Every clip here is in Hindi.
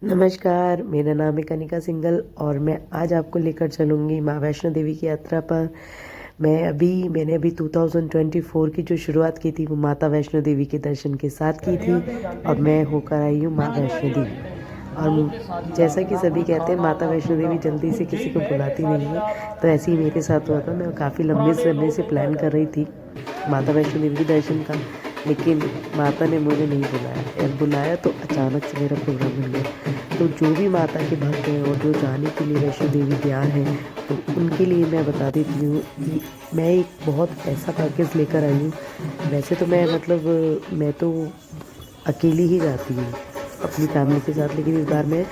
नमस्कार, मेरा नाम है कनिका सिंघल और मैं आज आपको लेकर चलूँगी माँ वैष्णो देवी की यात्रा पर। मैंने अभी 2024 की जो शुरुआत की थी वो माता वैष्णो देवी के दर्शन के साथ की थी और मैं होकर आई हूँ माँ वैष्णो देवी। और जैसा कि सभी कहते हैं माता वैष्णो देवी जल्दी से किसी को बुलाती नहीं है, तो ऐसे ही मेरे साथ हुआ था। मैं काफ़ी लंबे समय से प्लान कर रही थी माता वैष्णो देवी के दर्शन का, लेकिन माता ने मुझे नहीं बुलाया और बुलाया तो अचानक से मेरा प्रोग्राम बन गया। तो जो भी माता के भक्त हैं और जो जाने के लिए वैष्णो देवी तैयार हैं, तो उनके लिए मैं बता देती हूँ कि मैं एक बहुत ऐसा पैकेज लेकर आई हूँ। वैसे तो मैं तो अकेली ही जाती हूँ अपनी फैमिली के साथ, लेकिन इस बार मैं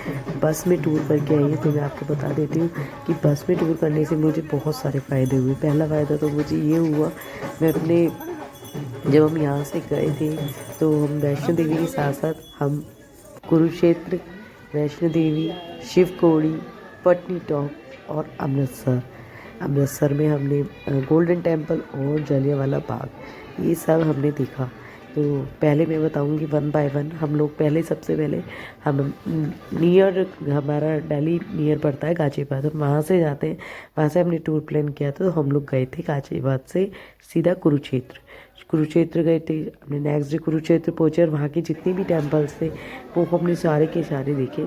बस में टूर करके आई हूँ। तो मैं आपको बता देती हूँ कि बस में टूर करने से मुझे बहुत सारे फ़ायदे हुए। पहला फ़ायदा तो मुझे ये हुआ, मैं अपने जब हम यहाँ से गए थे तो हम वैष्णो देवी के साथ साथ हम कुरुक्षेत्र, वैष्णो देवी, शिवकोड़ी, पटनी टॉप और अमृतसर में हमने गोल्डन टेम्पल और जलियांवाला बाग ये सब हमने देखा। तो पहले मैं बताऊंगी वन बाय वन। हम लोग सबसे पहले हम नियर हमारा दिल्ली नियर पड़ता है गाजियाबाद, हम वहाँ से जाते हैं। वहाँ से हमने टूर प्लान किया था, तो हम लोग गए थे गाजियाबाद से सीधा कुरुक्षेत्र गए थे। हमने नेक्स्ट डे कुरुक्षेत्र पहुँचे और वहाँ के जितने भी टेम्पल्स थे वो हमने सारे के सारे देखे।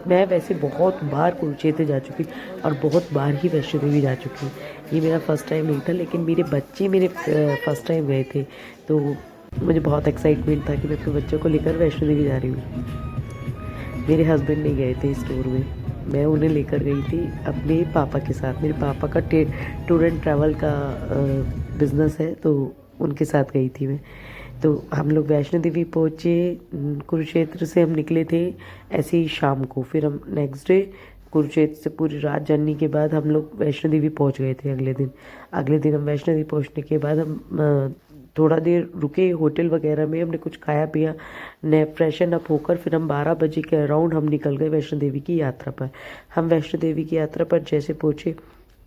मैं वैसे बहुत बार कुरुक्षेत्र जा चुकी और बहुत बार ही वैष्णो देवी जा चुकी हूँ। ये मेरा फर्स्ट टाइम नहीं था, लेकिन मेरे बच्चे मेरे फर्स्ट टाइम गए थे, तो मुझे बहुत एक्साइटमेंट था कि मैं अपने बच्चों को लेकर वैष्णो देवी जा रही हूँ। मेरे हस्बैंड नहीं गए थे इस टूर में, मैं उन्हें लेकर गई थी अपने पापा के साथ। मेरे पापा का टूर एंड ट्रैवल का बिज़नेस है, तो उनके साथ गई थी मैं। तो हम लोग वैष्णो देवी पहुँचे, कुरुक्षेत्र से हम निकले थे ऐसे ही शाम को। फिर हम नेक्स्ट डे कुरुक्षेत्र से पूरी रात जर्नी के बाद हम लोग वैष्णो देवी पहुँच गए थे अगले दिन हम वैष्णो देवी पहुँचने के बाद हम थोड़ा देर रुके होटल वगैरह में, हमने कुछ खाया पिया, ने फ्रेशन अप होकर फिर हम 12 बजे के अराउंड हम निकल गए वैष्णो देवी की यात्रा पर। हम वैष्णो देवी की यात्रा पर जैसे पहुँचे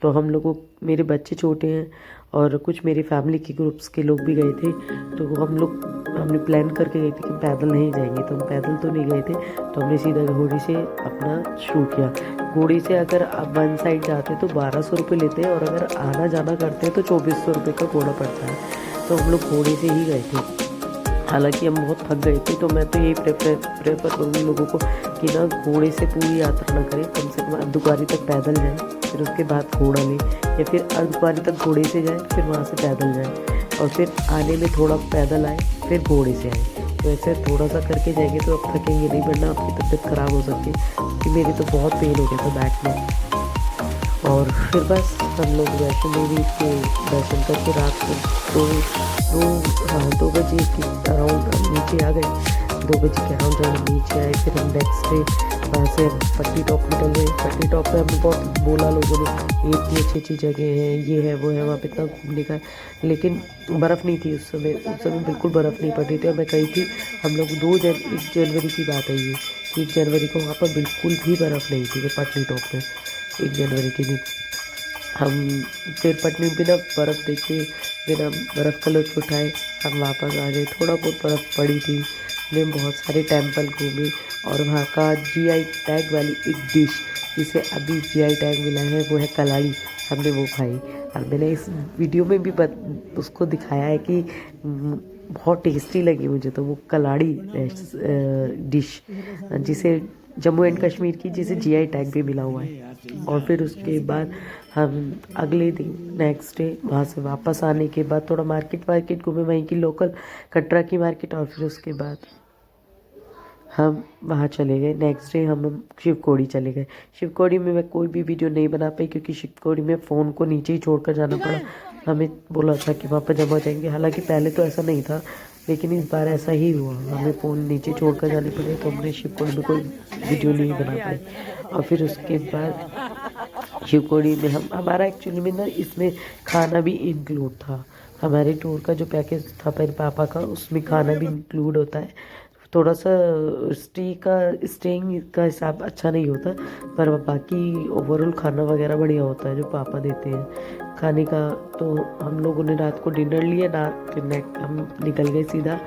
तो हम लोगों मेरे बच्चे छोटे हैं और कुछ मेरी फैमिली के ग्रुप्स के लोग भी गए थे। तो हमने प्लान करके गए थे कि पैदल नहीं जाएंगे, तो हम पैदल तो नहीं गए थे, तो हमने सीधा घोड़े से अपना शुरू किया। घोड़े से अगर आप वन साइड जाते तो 1200 रुपये लेते हैं और अगर आना जाना करते हैं तो 2400 रुपये का घोड़ा पड़ता है। तो हम लोग घोड़े से ही गए थे। हालांकि हम बहुत थक गए थे, तो मैं तो यही प्रेफर करूँगी लोगों को कि ना घोड़े से पूरी यात्रा ना करें, कम से कम अर्धकुंवारी तक पैदल जाएं, फिर उसके बाद घोड़ा लें, या फिर अर्धकुंवारी तक घोड़े से जाएं फिर वहाँ से पैदल जाएं और फिर आने में थोड़ा पैदल आए फिर घोड़े से आए। तो ऐसे थोड़ा सा करके जाएंगे तो अब थकेंगे नहीं, वरना आपकी तबीयत ख़राब हो सकती है, क्योंकि मेरी तो बहुत पेन हो गया था बैक में। और फिर बस हम लोग वैष्णो देवी के दर्शन करके रात को दो दो हाँ 2 बजे के अराउंड नीचे आ गए। 2 बजे के अराउंड जब हम नीचे आए फिर हम नेक्स्ट डे वहाँ से पट्टी टॉप निकल गए। पट्टी टॉप पे हमें बहुत बोला लोगों ने, ये इतनी अच्छी अच्छी जगह है, ये है वो है, वहाँ पे इतना घूमने का। लेकिन बर्फ़ नहीं थी उस समय बिल्कुल बर्फ़ नहीं पड़ रही थी। और मैं कही थी हम लोग 1 जनवरी की बात है ये, 1 जनवरी को वहाँ पर बिल्कुल भी बर्फ़ नहीं थी पटनी टॉप में। 1 जनवरी के दिन हम फिर पटनी में बिना बर्फ़ देखे, बिना बर्फ़ का लुत्फ़ उठाए हम वापस आ गए। थोड़ा बहुत बर्फ़ पड़ी थी, हमने बहुत सारे टेंपल घूमे और वहाँ का जीआई टैग वाली एक डिश जिसे अभी जीआई टैग मिला है वो है कलाड़ी, हमने वो खाई। और मैंने इस वीडियो में भी उसको दिखाया है कि बहुत टेस्टी लगी मुझे तो वो कलाड़ी डिश, जिसे जम्मू एंड कश्मीर की जिसे जीआई टैग भी मिला हुआ है। और फिर उसके बाद हम अगले दिन नेक्स्ट डे वहाँ से वापस आने के बाद थोड़ा मार्केट घूमे, वहीं की लोकल कटरा की मार्केट, और फिर उसके बाद हम वहाँ चले गए। नेक्स्ट डे हम शिवकोड़ी चले गए। शिवकोड़ी में मैं कोई भी वीडियो नहीं बना पाई क्योंकि शिवकोड़ी में फ़ोन को नीचे ही छोड़कर जाना पड़ा। हमें बोला था कि वहाँ पर जमा हो जाएंगे, हालांकि पहले तो ऐसा नहीं था, लेकिन इस बार ऐसा ही हुआ, हमें फ़ोन नीचे छोड़कर जाने पड़े, तो हमने शिवकोड़ी में कोई वीडियो नहीं बना पाई। और फिर उसके बाद शिवकोड़ी में हमारा एक्चुअली में ना इसमें खाना भी इंक्लूड था। हमारे टूर का जो पैकेज था मेरे पापा का, उसमें खाना भी इंक्लूड होता है। थोड़ा सा स्टेइंग का हिसाब अच्छा नहीं होता, पर बाकी ओवरऑल खाना वगैरह बढ़िया होता है जो पापा देते हैं खाने का। तो हम लोगों ने रात को डिनर लिया, रात के हम निकल गए सीधा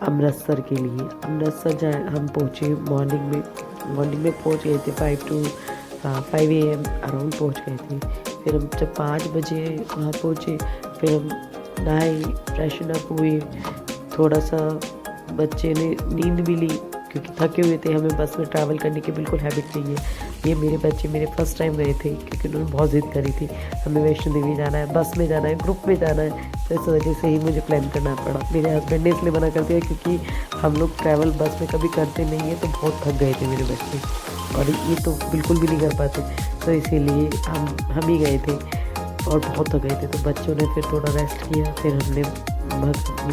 अमृतसर के लिए। अमृतसर हम पहुँचे मॉर्निंग में मॉर्निंग में पहुंच गए थे 5 AM अराउंड पहुंच गए थे। फिर हम जब 5 बजे वहाँ पहुँचे, फिर हम नहाए, फ्रेशन अप हुए, थोड़ा सा बच्चे ने नींद भी ली क्योंकि थके हुए थे। हमें बस में ट्रैवल करने की बिल्कुल हैबिट नहीं है। ये मेरे बच्चे मेरे फर्स्ट टाइम गए थे क्योंकि उन्होंने बहुत ज़िद करी थी, हमें वैष्णो देवी जाना है, बस में जाना है, ग्रुप में जाना है। तो इस वजह से ही मुझे प्लान करना पड़ा। मेरे हस्बैंड ने इसलिए मना कर दिया क्योंकि हम लोग ट्रैवल बस में कभी करते नहीं है, तो बहुत थक गए थे मेरे बच्चे और ये तो बिल्कुल भी नहीं कर पाते, तो इसीलिए हम ही गए थे और बहुत थक गए थे। तो बच्चों ने फिर थोड़ा रेस्ट किया। फिर हमने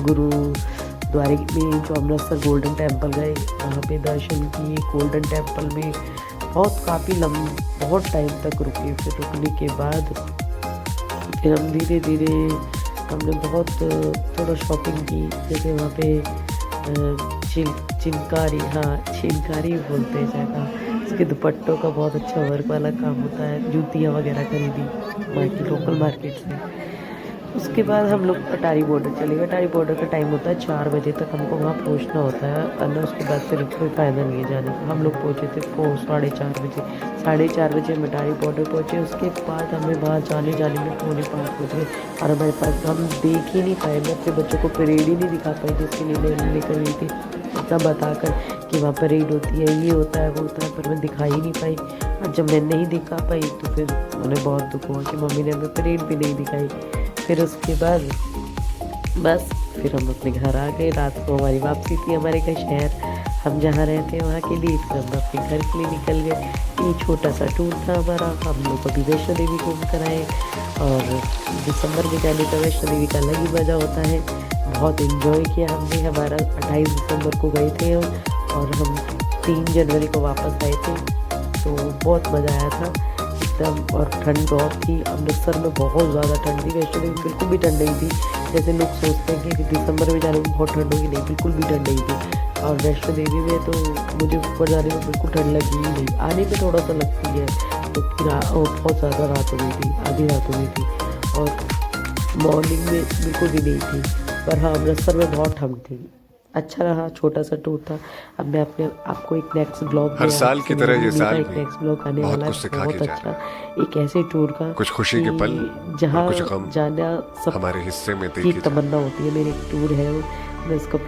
गुरुद्वारे में जो अमृतसर गोल्डन टेम्पल गए, वहाँ पे दर्शन किए। गोल्डन टेम्पल में बहुत टाइम तक रुके। फिर रुकने के बाद फिर हम धीरे धीरे हमने बहुत थोड़ा शॉपिंग की। जैसे वहाँ पे चिनकारी बोलते हैं शायद, इसके दुपट्टों का बहुत अच्छा वर्क वाला काम होता है। जूतियाँ वगैरह खरीदी लोकल मार्केट से। उसके बाद हम लोग अटारी बॉर्डर चले गए। अटारी बॉर्डर का टाइम होता है 4 बजे तक हमको वहाँ पहुँचना होता है, वरना उसके बाद फिर कोई फ़ायदा नहीं है जाने का। हम लोग पहुँचे थे 4:30 बजे। 4:30 बजे हम अटारी बॉर्डर पहुँचे। उसके बाद हमें वहाँ जाने में 4:45 बज गए और हमारे पास हम देख ही नहीं पाए। मैं अपने बच्चों को परेड ही नहीं दिखा पाई जिसके लिए मैं लेकर गई थी, इतना बताकर कि वहाँ परेड होती है, ये होता है, वो होता है, पर मैं दिखा ही नहीं पाई। और जब मैं नहीं दिखा पाई तो फिर उन्हें बहुत दुख हुआ कि मम्मी ने हमें परेड भी नहीं दिखाई। फिर उसके बाद बस फिर हम अपने घर आ गए। रात को हमारी वापसी थी हमारे घर शहर हम जहाँ रहते हैं वहाँ के लिए। फिर हम अपने घर के लिए निकल गए। ये छोटा सा टूर था हमारा। हम लोग अभी वैष्णो देवी घूम कर आए और दिसंबर में जाने का वैष्णो देवी का अलग ही मज़ा होता है। बहुत इन्जॉय किया हमने। हमारा 28 दिसंबर को गए थे और हम 3 जनवरी को वापस आए थे, तो बहुत मज़ा आया था एकदम। और ठंड बहुत थी अमृतसर में, बहुत ज़्यादा ठंड थी। वैष्णो देवी बिल्कुल भी ठंड नहीं थी। जैसे लोग सोचते हैं कि दिसंबर में जाने में बहुत ठंड होगी, नहीं, बिल्कुल भी ठंड नहीं थी। और वैष्णो देवी में तो मुझे ऊपर जाने में बिल्कुल ठंड लगी ही नहीं। आने में थोड़ा सा लगती है, तो बहुत ज़्यादा रात हो गई थी, आधी रात हो गई थी और मॉर्निंग में बिल्कुल भी नहीं थी। पर हाँ, अमृतसर में बहुत ठंड थी। अच्छा रहा, छोटा सा टूर था। अब मैं आपको एक नेक्स्ट ब्लॉग हर साल की तरह ये साल एक नेक्स्ट ब्लॉग आने वाला है बहुत अच्छा, एक ऐसे टूर का कुछ खुशी के पल जहाँ और कुछ गम जाना सब हमारे हिस्से में की तमन्ना होती है। मेरी एक टूर है, मैं इसको